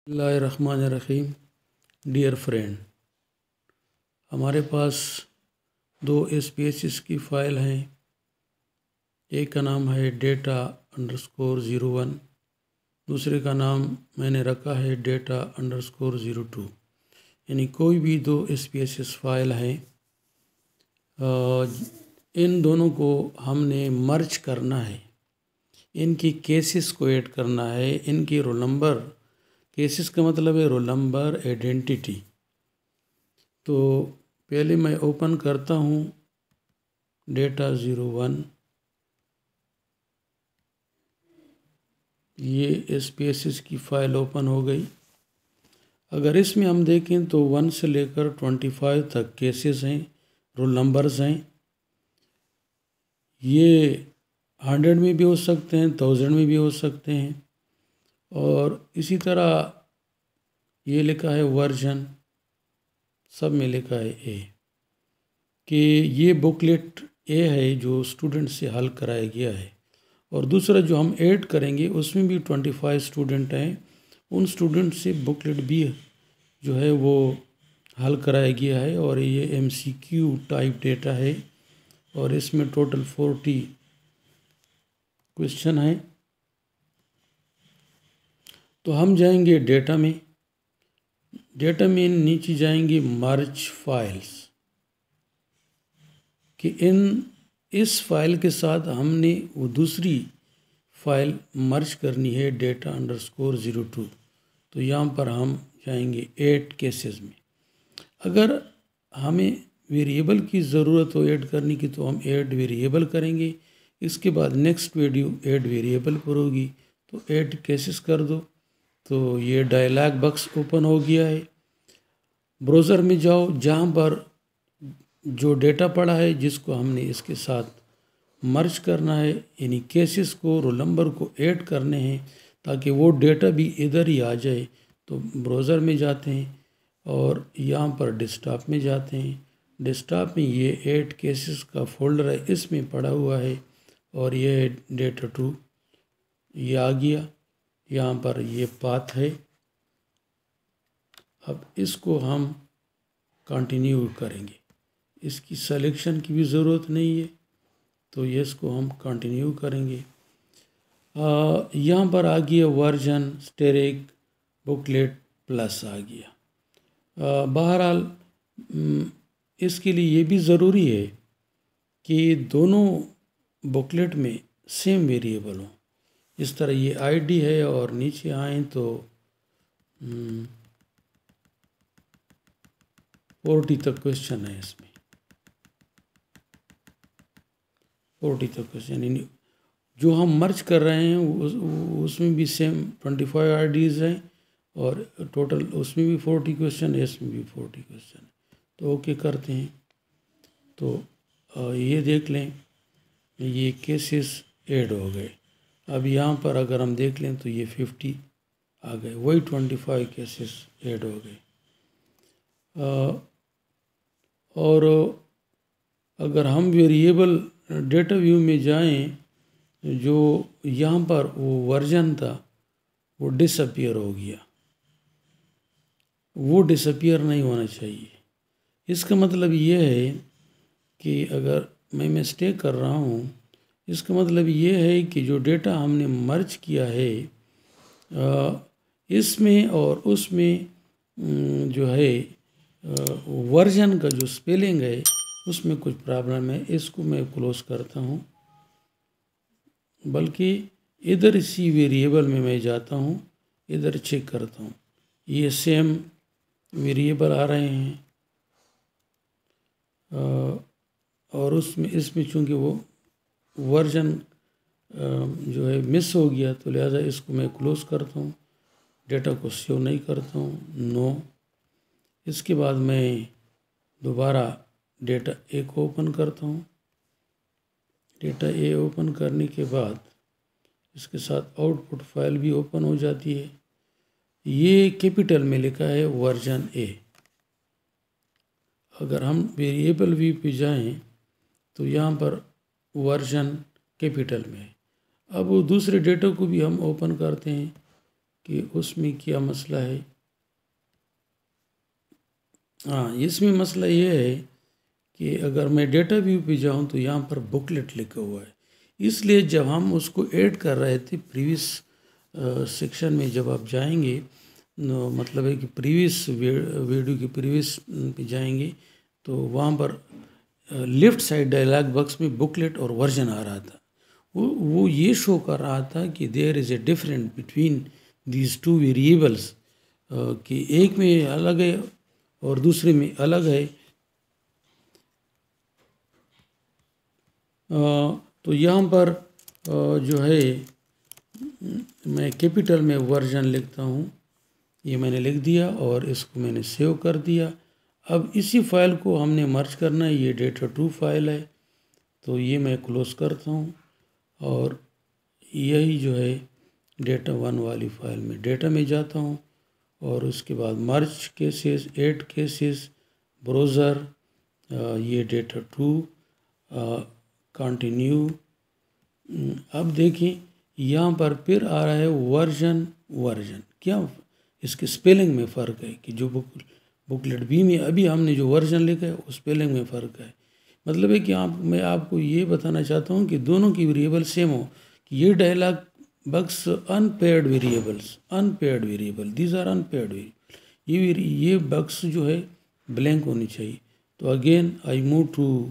बिस्मिल्लाहिर्रहमानिर्रहीम। Dear friend, हमारे पास दो SPSS की फ़ाइल हैं। एक का नाम है data_01, दूसरे का नाम मैंने रखा है data_02। यानी कोई भी दो SPSS फ़ाइल हैं, इन दोनों को हमने मर्ज करना है, इनकी केसेस को ऐड करना है, इनकी रोल नंबर, केसेस का मतलब है रोल नंबर, आइडेंटिटी। तो पहले मैं ओपन करता हूँ data_01। ये SPSS की फ़ाइल ओपन हो गई। अगर इसमें हम देखें तो 1 से लेकर 25 तक केसेस हैं, रोल नंबर्स हैं। ये 100 में भी हो सकते हैं, 1000 में भी हो सकते हैं। और इसी तरह ये लिखा है वर्जन, सब में लिखा है ए, कि ये बुकलेट ए है जो स्टूडेंट से हल कराया गया है। और दूसरा जो हम ऐड करेंगे उसमें भी 25 स्टूडेंट हैं, उन स्टूडेंट से बुकलेट भी जो है वो हल कराया गया है। और ये MCQ टाइप डेटा है और इसमें टोटल 40 क्वेश्चन हैं। तो हम जाएंगे डेटा में, नीचे जाएंगे मर्ज फाइल्स, कि इस फाइल के साथ हमने वो दूसरी फाइल मर्ज करनी है data_02। तो यहाँ पर हम जाएंगे 8 केसेस में। अगर हमें वेरिएबल की ज़रूरत हो ऐड करने की तो हम ऐड वेरिएबल करेंगे। इसके बाद नेक्स्ट वीडियो ऐड वेरिएबल पर होगी, तो ऐड केसेस कर दो। तो ये डायलॉग बॉक्स ओपन हो गया है। ब्राउज़र में जाओ, जहाँ पर जो डेटा पड़ा है जिसको हमने इसके साथ मर्ज करना है, यानी केसेस को, रोल नंबर को ऐड करने हैं ताकि वो डेटा भी इधर ही आ जाए। तो ब्राउज़र में जाते हैं और यहाँ पर डेस्कटॉप में जाते हैं। डेस्कटॉप में ये 8 केसेस का फोल्डर है, इसमें पड़ा हुआ है। और ये data2 ये आ गया, यहाँ पर ये पाथ है। अब इसको हम कंटिन्यू करेंगे, इसकी सिलेक्शन की भी ज़रूरत नहीं है, तो ये इसको हम कंटिन्यू करेंगे। यहाँ पर आ गया वर्जन, स्टेरिक, बुकलेट प्लस आ गया। बहरहाल इसके लिए ये भी ज़रूरी है कि दोनों बुकलेट में सेम वेरिएबल हो। इस तरह ये ID है और नीचे आए तो 40 तक क्वेश्चन है, इसमें 40 तक क्वेश्चन, यानी जो हम मर्ज कर रहे हैं उसमें भी सेम 25 IDs हैं और टोटल उसमें भी 40 क्वेश्चन है, इसमें भी 40 क्वेश्चन है। तो ओके करते हैं। तो ये देख लें, ये केसेस ऐड हो गए। अब यहाँ पर अगर हम देख लें तो ये 50 आ गए, वही 25 केसेस ऐड हो गए। और अगर हम वेरिएबल डेटा व्यू में जाएं, जो यहाँ पर वो वर्जन था वो डिसअपियर हो गया। वो डिसअपियर नहीं होना चाहिए। इसका मतलब ये है कि अगर मैं मिस्टेक कर रहा हूँ, इसका मतलब ये है कि जो डेटा हमने मर्ज किया है इसमें और उसमें जो है वर्जन का जो स्पेलिंग है उसमें कुछ प्रॉब्लम है। इसको मैं क्लोज करता हूँ, बल्कि इधर इसी वेरिएबल में मैं जाता हूँ, इधर चेक करता हूँ, ये सेम वेरिएबल आ रहे हैं। और उसमें इसमें चूँकि वो वर्जन जो है मिस हो गया, तो लिहाजा इसको मैं क्लोज करता हूँ, डेटा को सेव नहीं करता हूँ, नो। इसके बाद मैं दोबारा डेटा ए को ओपन करता हूँ। डेटा ए ओपन करने के बाद इसके साथ आउटपुट फाइल भी ओपन हो जाती है। ये कैपिटल में लिखा है वर्जन ए। अगर हम वेरिएबल व्यू पे जाएं तो यहाँ पर वर्जन कैपिटल में है। अब वो दूसरे डेटा को भी हम ओपन करते हैं, कि उसमें क्या मसला है। हाँ, इसमें मसला ये है कि अगर मैं डेटा व्यू पे जाऊँ तो यहाँ पर बुकलेट लिखा हुआ है, इसलिए जब हम उसको ऐड कर रहे थे प्रीवियस सेक्शन में, जब आप जाएंगे मतलब है कि प्रीवियस वीडियो की प्रीवियस पे जाएंगे तो वहाँ पर लेफ्ट साइड डायलॉग बॉक्स में बुकलेट और वर्जन आ रहा था। वो ये शो कर रहा था कि there is a different between these two variables, कि एक में अलग है और दूसरे में अलग है। तो यहाँ पर जो है मैं कैपिटल में वर्जन लिखता हूँ, ये मैंने लिख दिया और इसको मैंने सेव कर दिया। अब इसी फाइल को हमने मर्ज करना है, ये डेटा 2 फाइल है, तो ये मैं क्लोज करता हूँ और यही जो है डेटा 1 वाली फाइल में डेटा में जाता हूँ और उसके बाद मर्ज केसेस, ऐड केसेस, ब्राउज़र, ये डेटा 2, कंटिन्यू। अब देखिए यहाँ पर फिर आ रहा है वर्जन। क्या इसके स्पेलिंग में फ़र्क है कि जो बुकलेट बी में अभी हमने जो वर्जन लिखा है उस स्पेलिंग में फ़र्क है। मतलब है कि मैं आपको ये बताना चाहता हूँ कि दोनों की वेरिएबल सेम हो, कि ये dialog box unpaired variable, these are unpaired variable, ये बक्स जो है ब्लैंक होनी चाहिए। तो again I move to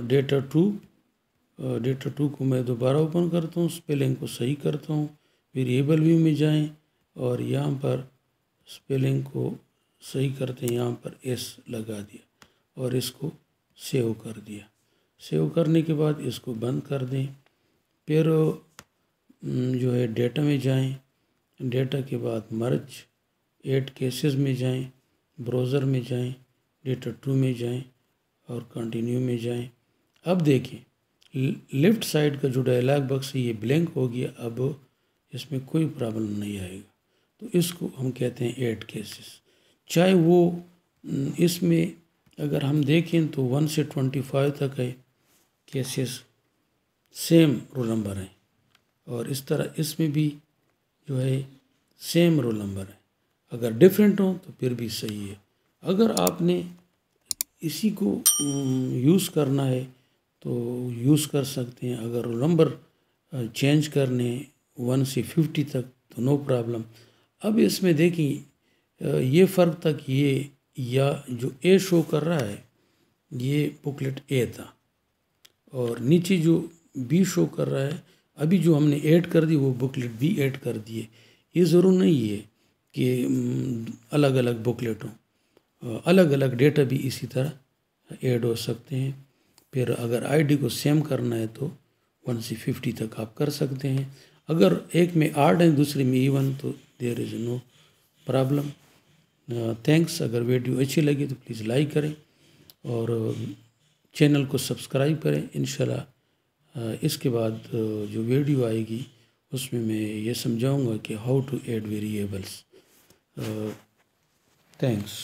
data 2 को मैं दोबारा ओपन करता हूँ, स्पेलिंग को सही करता हूँ, वेरिएबल व्यू में जाएं और यहाँ पर स्पेलिंग को सही करते हैं, यहाँ पर एस लगा दिया और इसको सेव कर दिया। सेव करने के बाद इसको बंद कर दें। फिर जो है डेटा में जाएं, डेटा के बाद मर्ज, ऐड केसेस में जाएं, ब्राउज़र में जाएं, डेटा 2 में जाएं और कंटिन्यू में जाएं। अब देखें लेफ़्ट साइड का जो डायलॉग बॉक्स है ये ब्लैंक हो गया, अब इसमें कोई प्रॉब्लम नहीं आएगा। तो इसको हम कहते हैं ऐड केसेस। चाहे वो इसमें अगर हम देखें तो 1 से 25 तक है केसेस, सेम रोल नंबर है, और इस तरह इसमें भी जो है सेम रोल नंबर है। अगर डिफरेंट हो तो फिर भी सही है। अगर आपने इसी को यूज़ करना है तो यूज़ कर सकते हैं। अगर रोल नंबर चेंज करने 1 से 50 तक तो नो प्रॉब्लम। अब इसमें देखिए ये फ़र्क था कि ये या जो ए शो कर रहा है ये बुकलेट ए था और नीचे जो बी शो कर रहा है अभी जो हमने ऐड कर दी वो बुकलेट बी ऐड कर दिए। ये ज़रूर नहीं है कि अलग अलग बुकलेट हों, अलग अलग डेटा भी इसी तरह ऐड हो सकते हैं। फिर अगर आईडी को सेम करना है तो 1 से 50 तक आप कर सकते हैं। अगर एक में आड है दूसरे में इवन तो there is no problem. Thanks. अगर वीडियो अच्छी लगी तो प्लीज़ लाइक करें और चैनल को सब्सक्राइब करें। इंशाल्लाह इसके बाद जो वीडियो आएगी उसमें मैं ये समझाऊंगा कि how to add variables. Thanks.